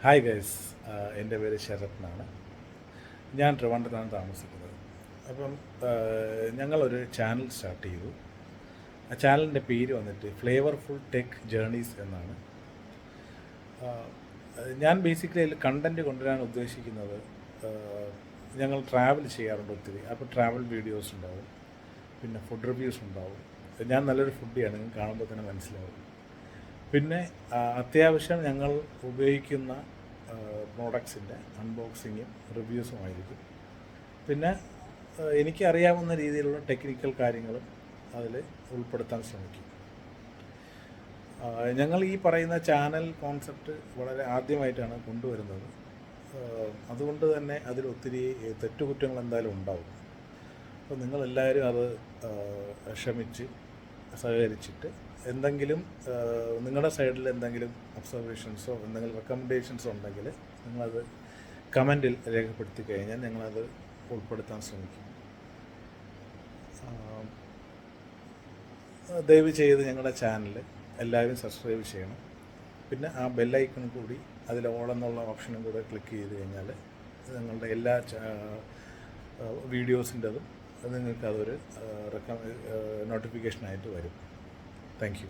Hi guys, എൻ്റെ പേര് ശരത് എന്നാണ്. ഞാൻ ട്രിവാൻഡ്രത്താണ് താമസിക്കുന്നത്. അപ്പം ഞങ്ങളൊരു ചാനൽ സ്റ്റാർട്ട് ചെയ്തു. ആ ചാനലിൻ്റെ പേര് വന്നിട്ട് ഫ്ലേവർഫുൾ ടെക് ജേർണീസ് എന്നാണ്. ഞാൻ ബേസിക്കലി അതിൽ കണ്ടൻറ്റ് കൊണ്ടുവരാൻ ഉദ്ദേശിക്കുന്നത്, ഞങ്ങൾ ട്രാവൽ ചെയ്യാറുണ്ട് ഒത്തിരി. അപ്പോൾ ട്രാവൽ വീഡിയോസ് ഉണ്ടാവും, പിന്നെ ഫുഡ് റിവ്യൂസ് ഉണ്ടാവും. ഞാൻ നല്ലൊരു ഫുഡിയാണ്, നിങ്ങൾക്ക് കാണുമ്പോൾ തന്നെ മനസ്സിലാവും. പിന്നെ അത്യാവശ്യം ഞങ്ങൾ ഉപയോഗിക്കുന്ന പ്രോഡക്ട്സിൻ്റെ അൺബോക്സിങ്ങും റിവ്യൂസുമായിരിക്കും. പിന്നെ എനിക്കറിയാവുന്ന രീതിയിലുള്ള ടെക്നിക്കൽ കാര്യങ്ങളും അതിൽ ഉൾപ്പെടുത്താൻ ശ്രമിക്കും. ഞങ്ങൾ ഈ പറയുന്ന ചാനൽ കോൺസെപ്റ്റ് വളരെ ആദ്യമായിട്ടാണ് കൊണ്ടുവരുന്നത്. അതുകൊണ്ട് തന്നെ അതിലൊത്തിരി തെറ്റുകുറ്റങ്ങൾ എന്തായാലും ഉണ്ടാവും. അപ്പോൾ നിങ്ങളെല്ലാവരും അത് ക്ഷമിച്ച് സഹകരിച്ചിട്ട് എന്തെങ്കിലും നിങ്ങളുടെ സൈഡിൽ എന്തെങ്കിലും ഒബ്സർവേഷൻസോ എന്തെങ്കിലും റെക്കമെൻഡേഷൻസോ ഉണ്ടെങ്കിൽ നിങ്ങളത് കമൻറ്റിൽ രേഖപ്പെടുത്തി കഴിഞ്ഞാൽ ഞങ്ങളത് ഉൾപ്പെടുത്താൻ ശ്രമിക്കും. ദയവ് ചെയ്ത് ഞങ്ങളുടെ ചാനൽ എല്ലാവരും സബ്സ്ക്രൈബ് ചെയ്യണം. പിന്നെ ആ ബെല്ലൈക്കൺ കൂടി അതിൽ ഓൾ എന്നുള്ള ഓപ്ഷനും കൂടെ ക്ലിക്ക് ചെയ്ത് കഴിഞ്ഞാൽ നിങ്ങളുടെ എല്ലാ വീഡിയോസിൻ്റെതും നിങ്ങൾക്കതൊരു നോട്ടിഫിക്കേഷനായിട്ട് വരും. Thank you.